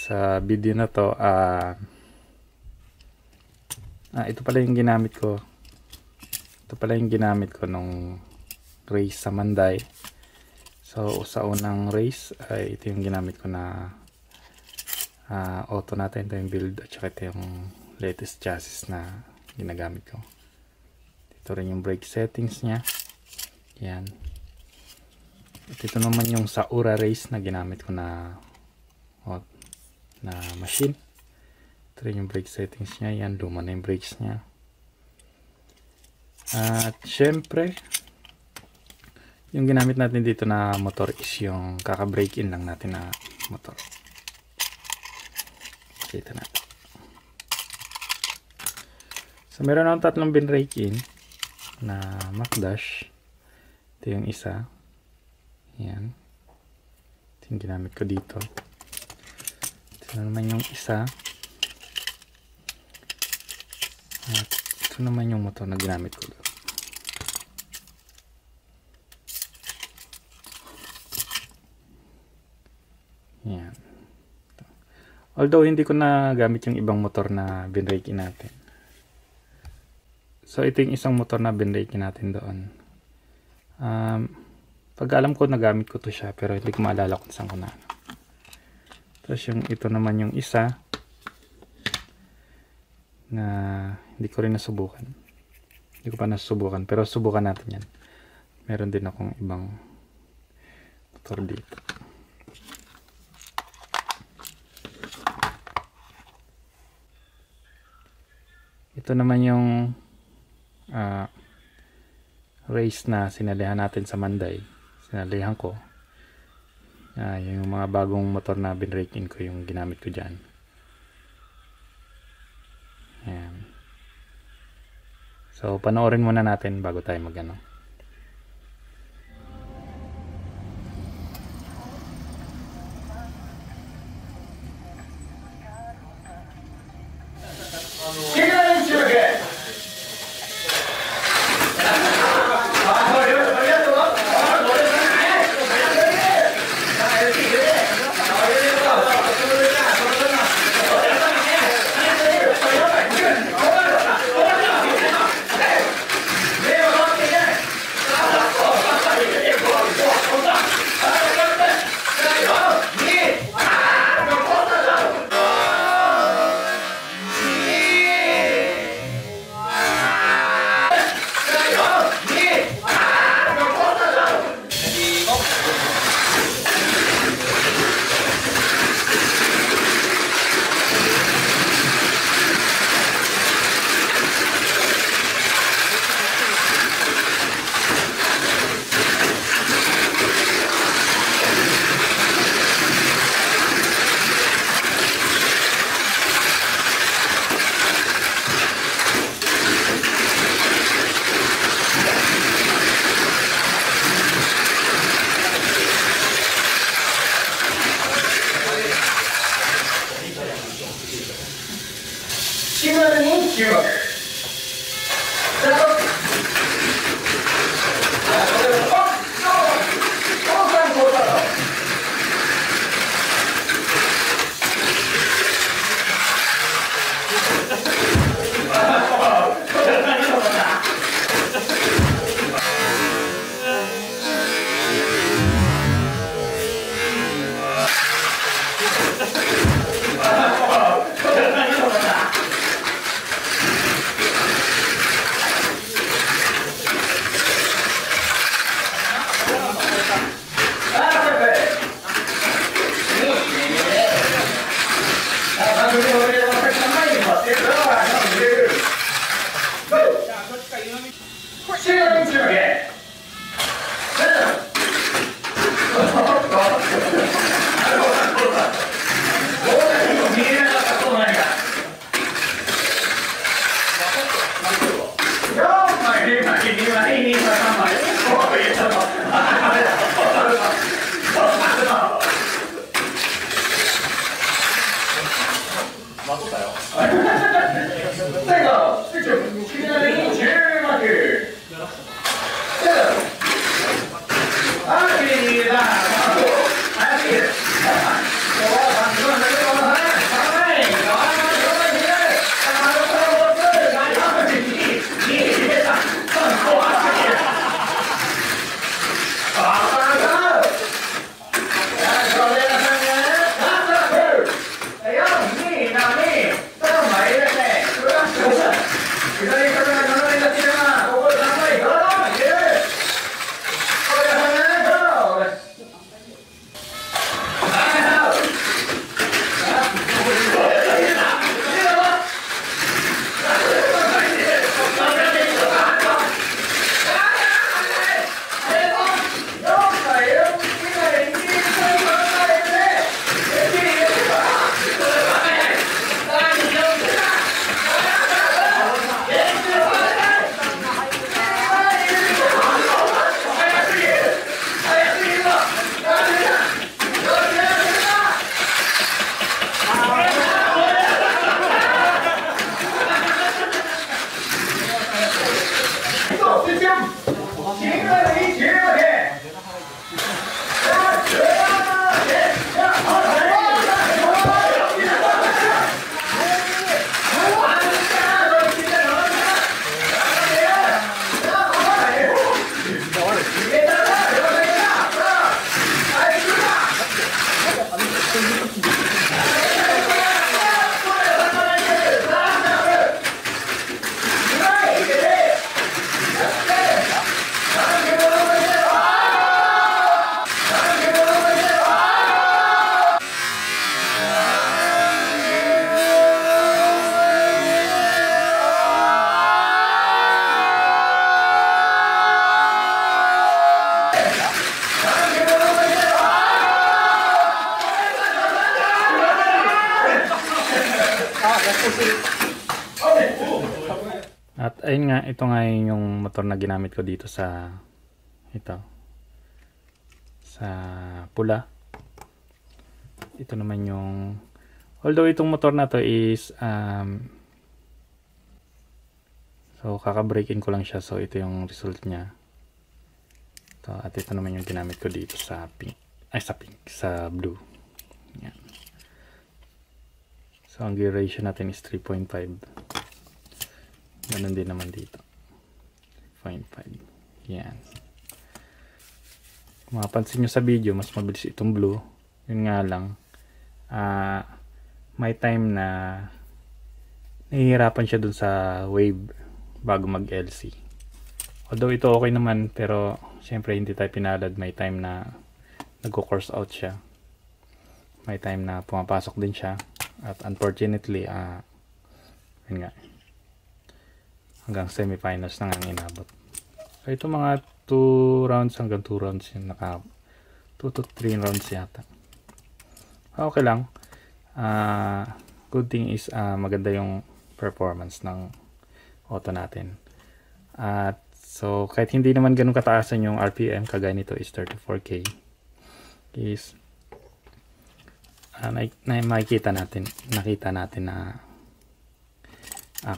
Sa video na to, ito pala yung ginamit ko. Ito pala yung ginamit ko nung race sa Manday. So, sa unang race, ay ito yung ginamit ko na auto natin. Ito yung build at saka ito yung latest chassis na ginagamit ko. Ito rin yung brake settings nya. Yan. At ito naman yung sa Ura race na ginamit ko na machine. Ito rin yung brake settings nya. Yan, luma na yung brakes nya. At syempre, yung ginamit natin dito na motor is yung kaka-break in lang natin na motor. Kita natin. So meron akong tatlong bin-break in na Macdash. Ito yung isa. Yan. Ito yung ginamit ko dito. Ito naman yung isa. At ito naman yung motor na ginamit ko dito. Yan. Although hindi ko na gamit yung ibang motor na binrake natin. So ito yung isang motor na binrake natin doon. Pag alam ko nagamit ko to siya pero hindi ko maalala kung saan ko na. Tapos yung ito naman yung isa na hindi ko rin nasubukan. Hindi ko pa nasubukan pero subukan natin yan. Meron din akong ibang motor dito. Ito naman yung race na sinalihan natin sa Manday. Sinalihan ko. Yung mga bagong motor na binrake in ko yung ginamit ko dyan. Ayan. So panoorin muna natin bago tayo magano. At ayun nga, ito nga yung motor na ginamit ko dito sa pula. Ito naman yung, although itong motor na to is so kaka-break in ko lang siya, so ito yung result niya. At ito naman yung ginamit ko dito sa sa blue. Yan. So ang gear ratio natin is 3.5. Ganun din naman dito. 3.5. Yan. Kung mapapansin nyo sa video, mas mabilis itong blue. Yun nga lang, may time na nahihirapan siya dun sa wave bago mag LC. Although ito okay naman, pero syempre hindi tayo pinalad. May time na nagko-course out siya. May time na pumapasok din siya. At unfortunately, yun nga, hanggang semifinals na nga inabot. So ito mga 2 rounds hanggang 2 rounds yun, naka 2 to 3 rounds yata. Okay lang. Good thing is maganda yung performance ng auto natin. At so kahit hindi naman ganun kataasan yung RPM, kagaya nito is 34K, is nakita natin na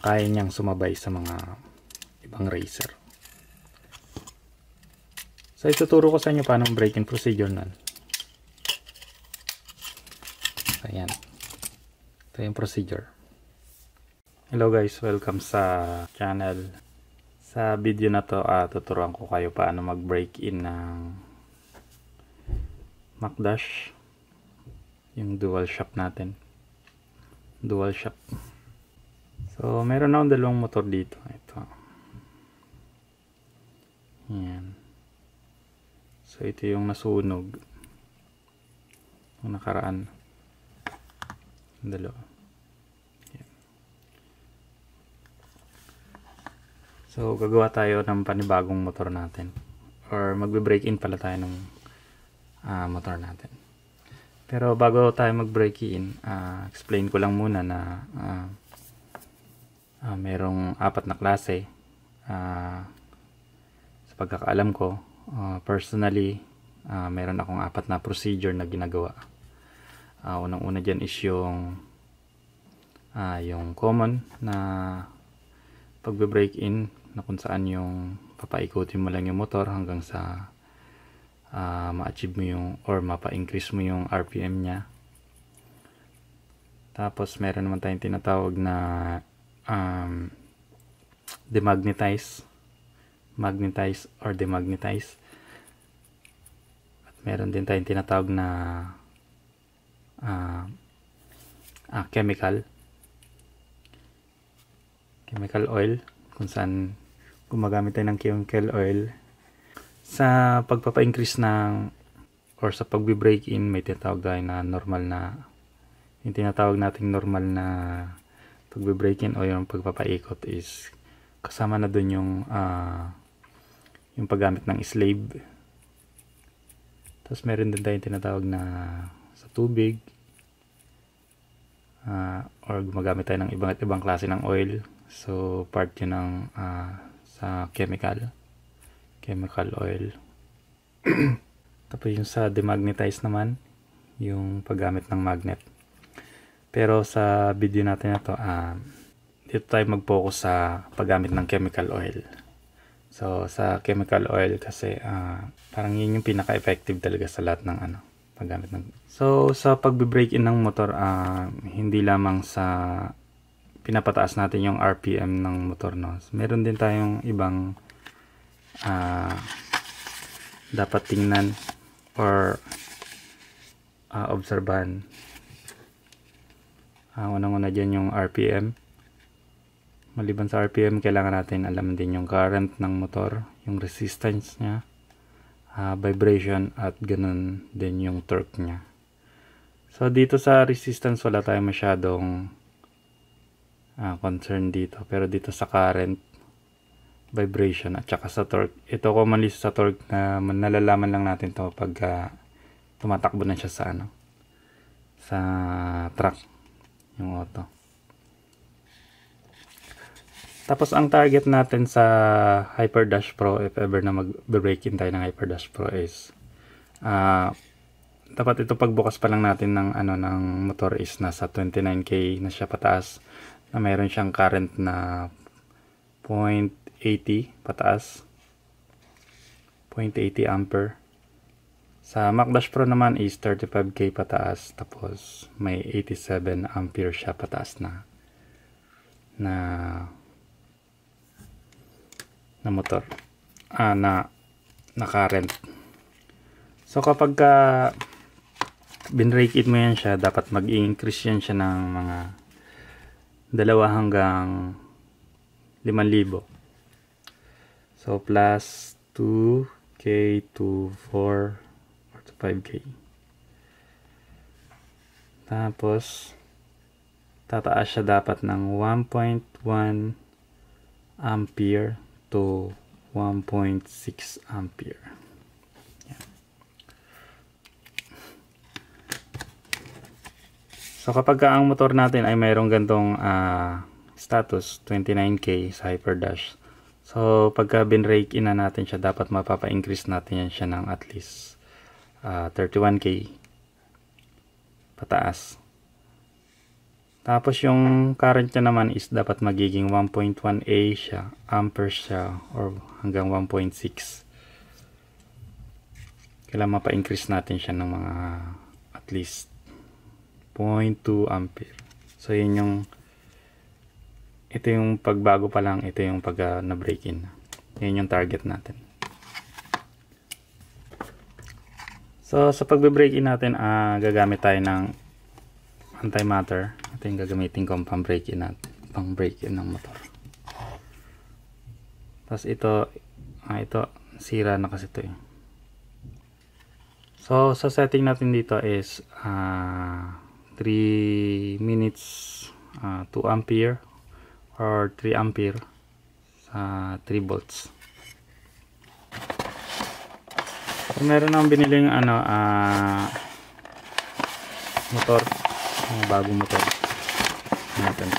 kaya niyang sumabay sa mga ibang racer. So ituturo ko sa inyo paano ang break-in procedure nun. Ayan. Ito yung procedure. Hello guys, welcome sa channel. Sa video na to, tuturuan ko kayo paano mag-break-in ng Macdash. Yung dual shock natin. Dual shock. So, meron akong dalawang motor dito. Ito. Yan. So, ito yung nasunog. Yung nakaraan. Dalawa. Yan. So, gagawa tayo ng panibagong motor natin. Or magbe-break-in pala tayo ng motor natin. Pero bago tayo mag-break-in, explain ko lang muna na merong 4 na klase. Sa pagkakaalam ko, personally, meron akong 4 na procedure na ginagawa. Unang-una dyan is yung common na pagbe-break-in, na kung saan yung papaikutin mo lang yung motor hanggang sa ma-achieve mo yung or mapa-increase mo yung RPM nya. Tapos meron naman tayong tinatawag na demagnetize, magnetize or demagnetize. At meron din tayong tinatawag na chemical oil, kung saan gumagamit tayo ng chemical oil sa pagpapa-increase ng or sa pagbe-break-in. May tinatawag tayo na normal na, yung tinatawag nating normal na pagbe-break-in o yung pagpapaikot is kasama na dun yung paggamit ng slave. Tapos meron din tayong tinatawag na sa tubig, or gumagamit tayo ng ibang klase ng oil. So part yun ng sa chemical oil. Tapos yung sa demagnetize naman, yung paggamit ng magnet. Pero sa video natin na to, dito tayo mag-focus sa paggamit ng chemical oil. So sa chemical oil kasi parang yun yung pinaka-effective talaga sa lahat ng paggamit ng. So sa pagbe-break-in ng motor, hindi lamang sa pinapataas natin yung RPM ng motor, no. Meron din tayong ibang dapat tingnan or obserbahan. Unang-una dyan yung RPM. Maliban sa RPM, kailangan natin alam din yung current ng motor, yung resistance nya, vibration, at ganun din yung torque nya. So dito sa resistance wala tayong masyadong concern dito, pero dito sa current, vibration, at saka sa torque, ito commonly sa torque na nalalaman lang natin to pag tumatakbo na siya sa sa track, yung auto. Tapos ang target natin sa HyperDash Pro, if ever na mag-break in tayo ng HyperDash Pro, is dapat ito pagbukas pa lang natin ng ng motor is nasa 29k na siya pataas, na mayroon siyang current na 0.80 pataas, 0.80 ampere. Sa MacDash Pro naman is 35k pataas, tapos may 87 ampere siya pataas na motor, na current. So kapag binrake it mo yan siya, dapat mag-increase yan siya ng mga 2 hanggang 5,000. So plus 2k to 4 or to 5k. Tapos tataas siya dapat ng 1.1 ampere to 1.6 ampere. Yan. So kapag ang motor natin ay mayroong gantong status 29k sa HyperDash, so pagka binrake in na natin siya, dapat mapapa-increase natin yan siya ng at least 31k pataas. Tapos yung current niya naman is dapat magiging 1.1A siya, ampere siya, or hanggang 1.6. Kailangan mapa-increase natin siya ng mga at least 0.2 ampere. So yun ito yung pagbago pa lang, ito yung pag na-break in. Yun yung target natin. So sa pagbe-break in natin, gagamit tayo ng antimatter. Ito yung gagamitin kong pang-break in natin, pang-break in ng motor. Tapos ito sira na kasi ito eh. So sa setting natin dito is 3 minutes 2 ampere or 3 ampere sa 3 volts. So meron akong biniling motor, bagong motor natin.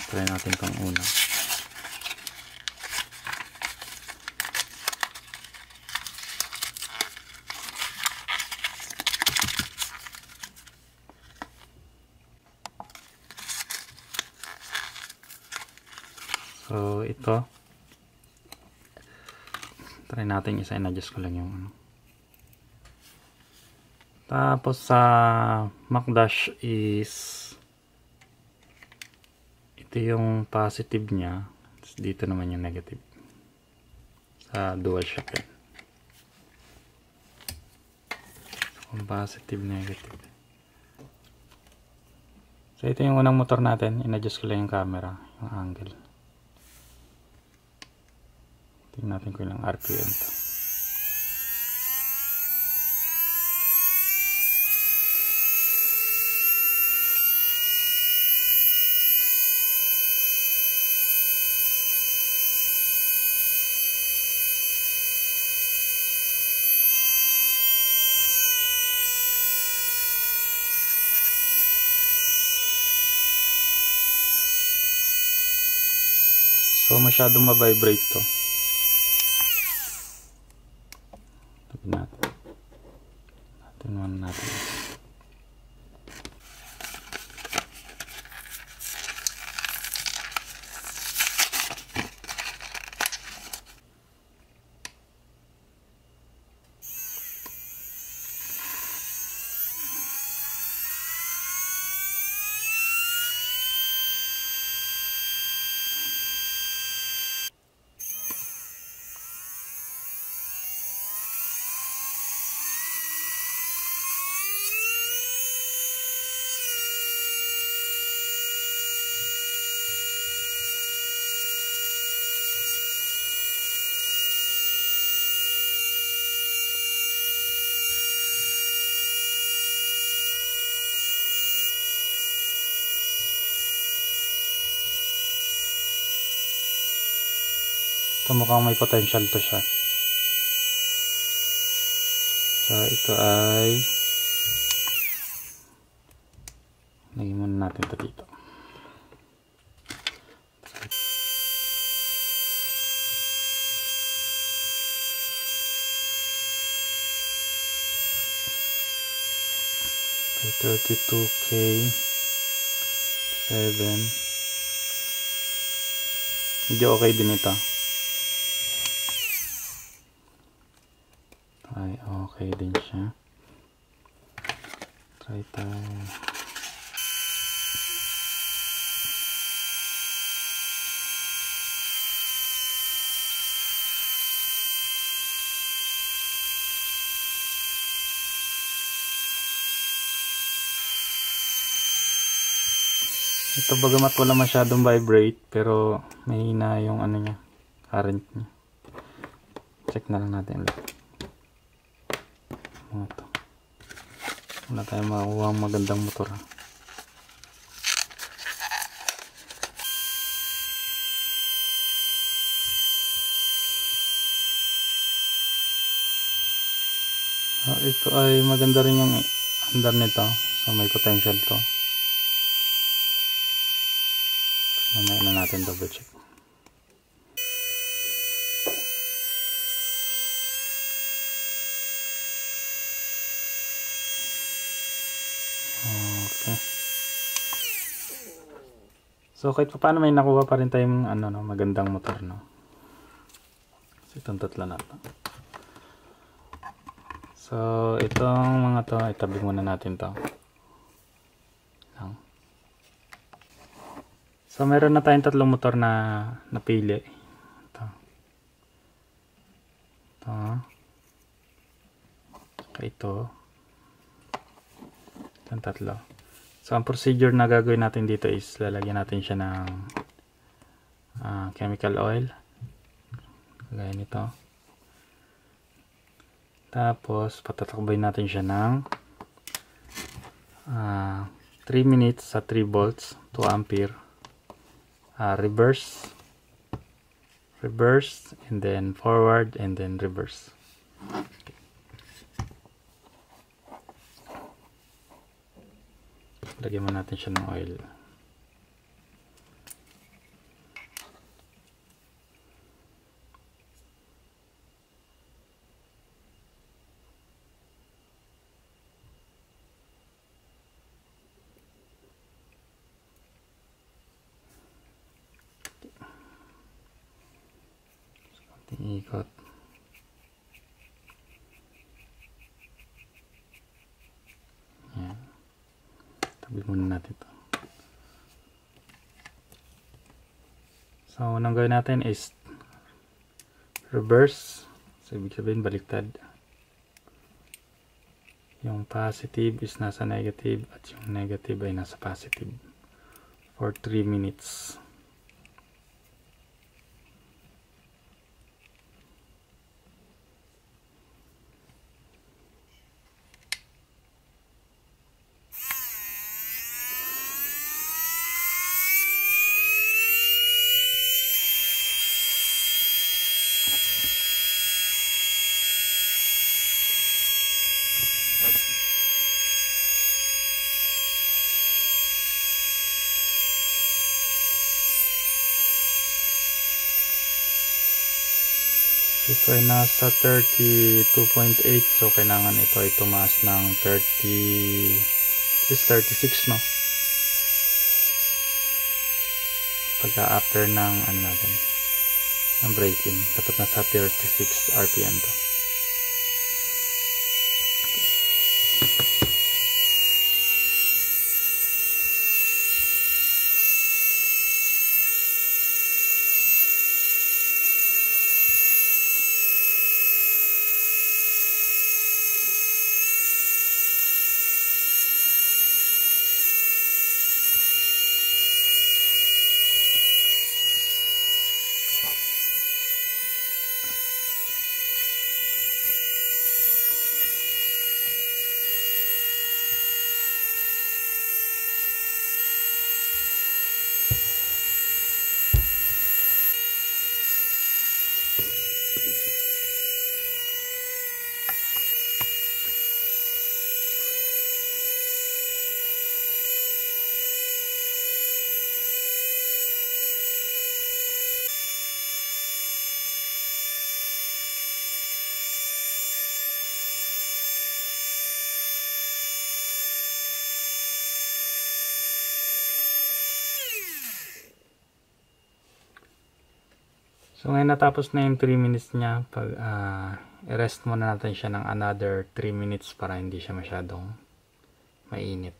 Try natin itong una. So ito, try natin isa, in-adjust ko lang yung Tapos sa MacDash is ito yung positive niya, tapos dito naman yung negative sa DualShock yan. So, positive, negative. So ito yung unang motor natin, in-adjust ko lang yung camera, yung angle. Tingnan natin kung ilang RPM to. So masyadong ma-vibrate to. Tabi natin. Natin natin. Ito mukhang may potential to siya. So ito ay lagyan muna natin ito dito. Okay, 32K 7. Medyo okay din ito. Ay, okay din siya. Try tayo. Ito bagamat wala masyadong vibrate, pero may hina yung ano niya, current niya. Check na lang natin ulit. Ito. Wala tayong makuha ang magandang motor. So, ito ay maganda rin yung under nito. So may potential to. Mamaya na natin double check. Okay. So kahit pa paano may nakuha pa rin tayong ano, no, magandang motor, no. So itong tatlo na to. So itong mga to, itabi muna natin to. So meron na tayong tatlong motor na napili. Ito. Ito. Saka ito. Itong tatlo. So ang procedure na gagawin natin dito is lalagyan natin siya ng chemical oil. Gaya nito. Tapos patatakbay natin siya ng 3 minutes sa 3 volts, 2 ampere. Reverse, and then forward, and then reverse. Okay. Lagyan mo natin siya ng oil. Ikot. Yan. Tabi muna natin ito. So, unang gawin natin is reverse. So, ibig sabihin baliktad. Yung positive is nasa negative at yung negative ay nasa positive for 3 minutes. Ito ay nasa 32.8, so kailangan ito ay tumaas ng 30, at least 36, no? Pagka after ng ano natin, ng break-in, dapat nasa 36 RPM to. So ngayon natapos na yung 3 minutes niya. Pag i-rest muna natin siya ng another 3 minutes para hindi siya masyadong mainit.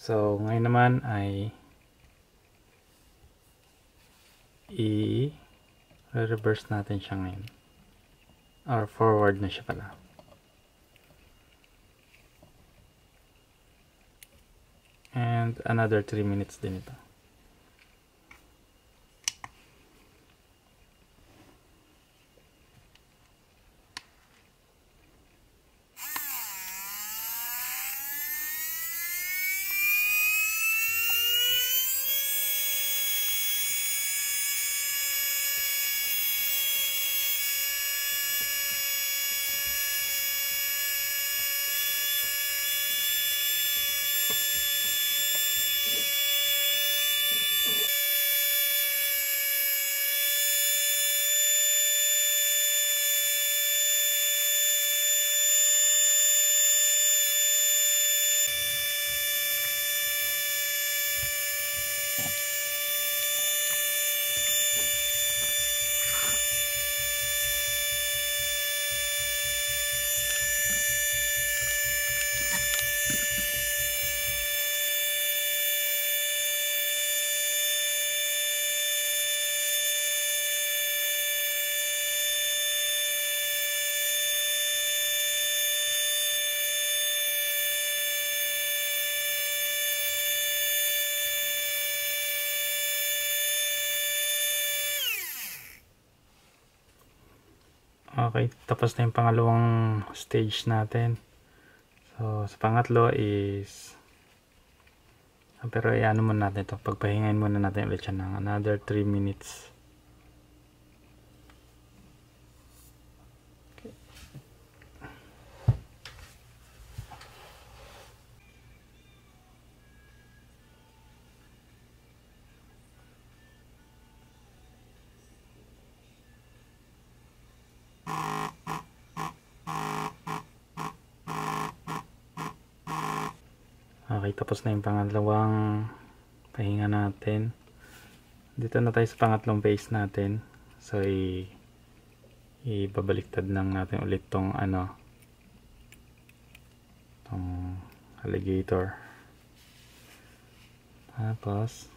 So, ngayon naman ay i-reverse natin siya ngayon. Or forward na siya pala. And another 3 minutes din ito. Okay, tapos na yung pangalawang stage natin. So, sa pangatlo is pero iano muna natin ito. Pagpahingayin muna natin ulit siya ng another 3 minutes. Okay, tapos na yung pangalawang pahinga natin. Dito na tayo sa pangatlong phase natin. So, ibabaliktad lang natin ulit tong tong alligator. Tapos,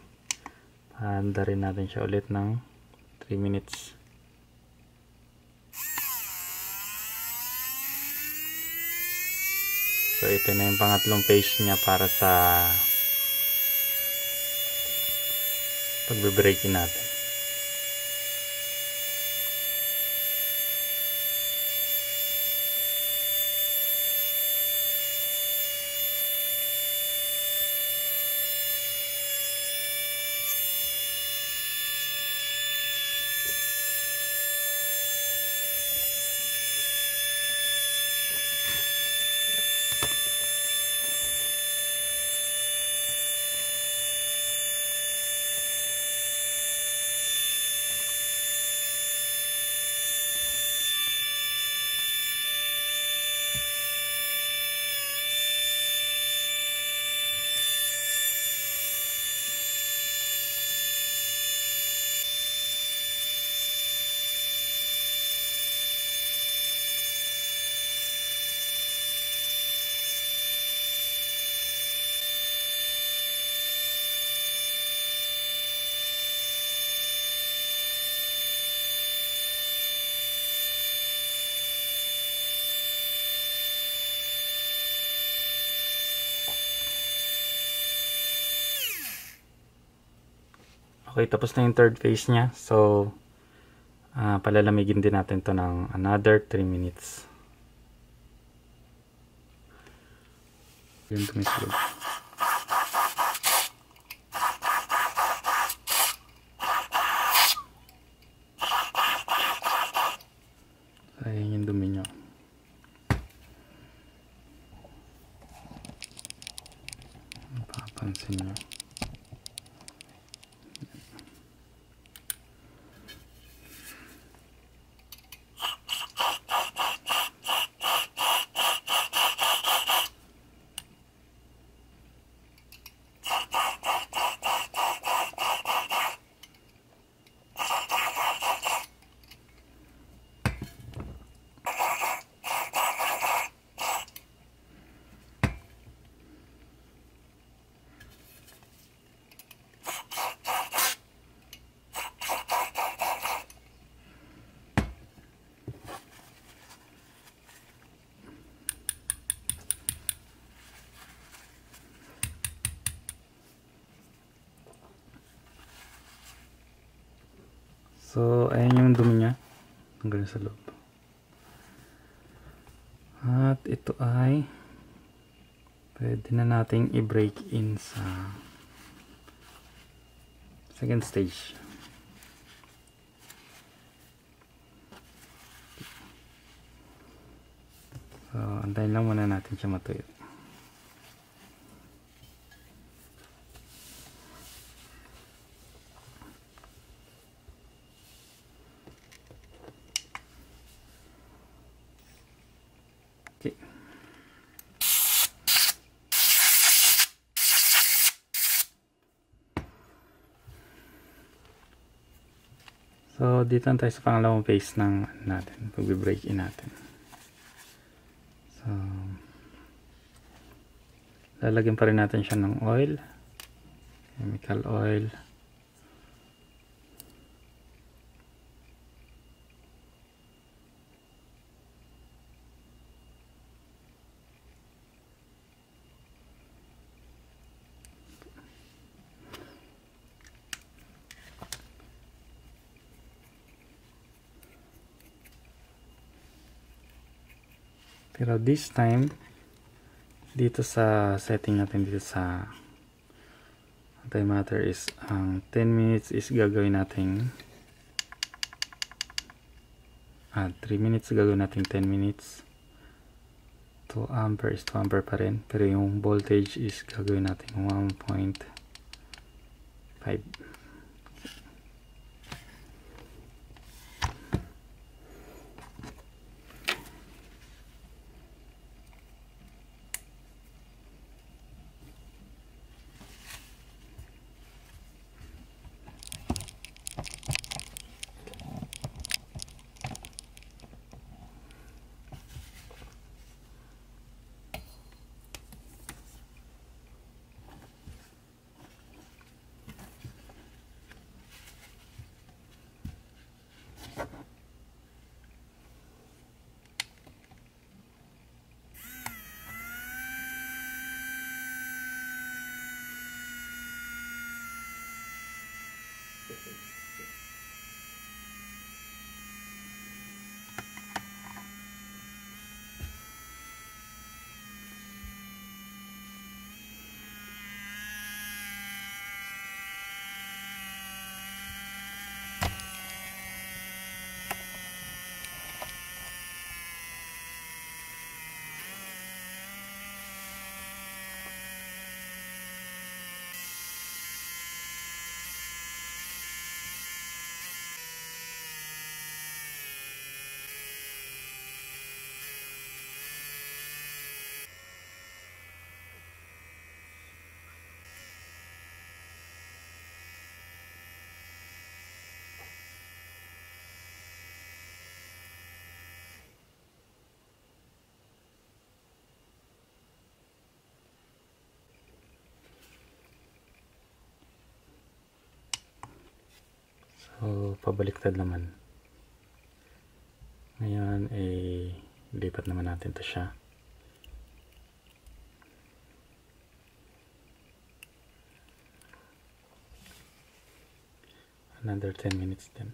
paanda rin natin siya ulit ng 3 minutes. So, ito na yung pangatlong phase niya para sa pagbe-breaking natin. Okay, tapos na yung third phase niya. So, palalamigin din natin to ng another 3 minutes. Yun tumislog. So, ayan yung dumi nyo. Mapapansin nyo. So, ayan yung dumi niya. Hanggang sa loob. At ito ay pwede na nating i-break in sa second stage. So, antayin lang muna natin siya matuyo. Okay. So, dito tayo sa pangalawang phase ng natin, pag-break in natin. So, lalagyan pa rin natin siya ng oil, chemical oil. Pero this time, dito sa setting natin dito sa antimatter is ang 10 minutes is gagawin natin 3 minutes gagawin natin 10 minutes. 2 ampere is 2 ampere pa rin, pero yung voltage is gagawin natin 1.5. So, pabaliktad naman. Ngayon, lipat naman natin to siya. Another 10 minutes din.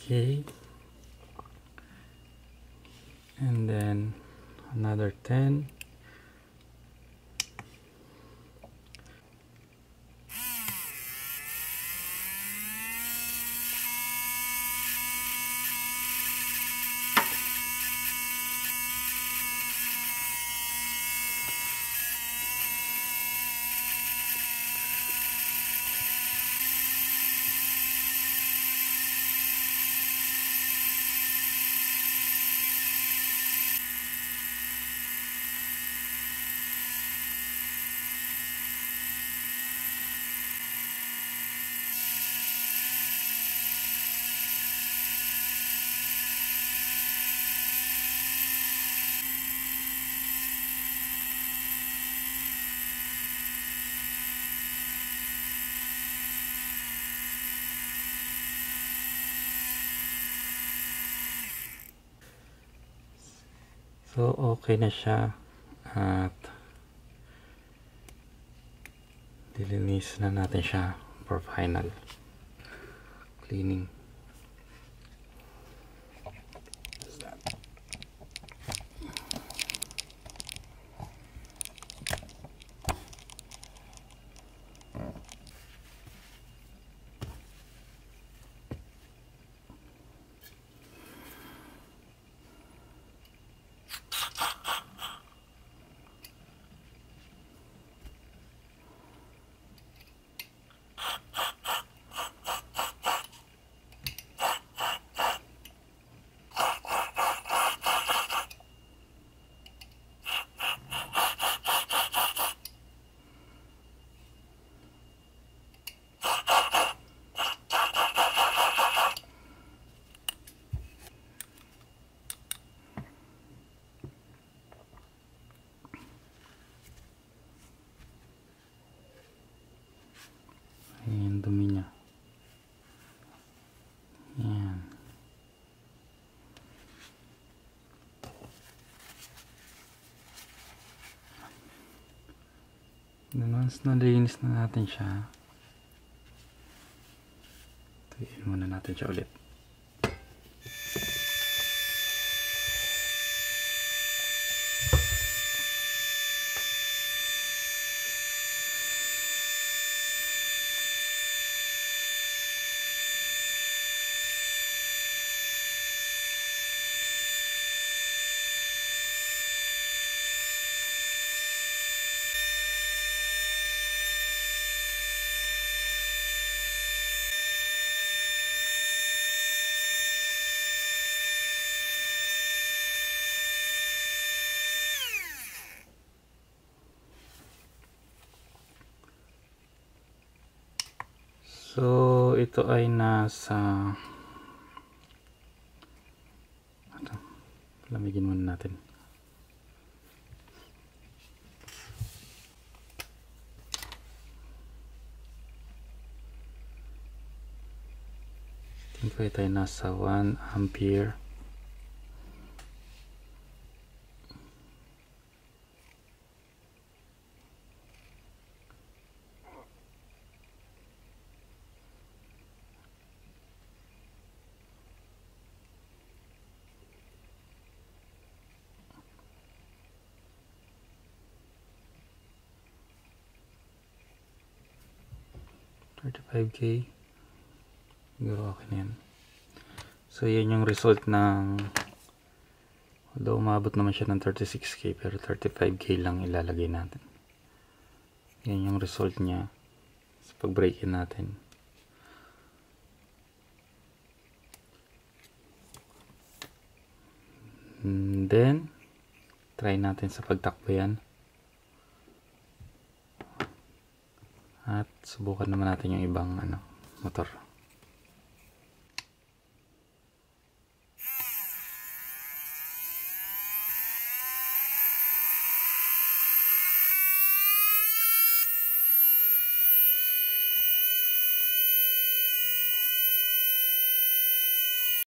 Okay, and then another 10. So okay na siya at dilinis na natin siya for final cleaning. Ayan, dumi niya. Ayan. Then once nalinis na natin siya, tuyin muna natin siya ulit. So, ito ay nasa lamigin muna natin. Ito ay nasa 1 ampere. $35K. Siguro okay na yan. So, yan yung result ng, although umabot naman siya ng 36K, pero 35K lang ilalagay natin. Yan yung result niya sa pag-break in natin. And then, try natin sa pagtakbo yan. At subukan naman natin yung ibang motor.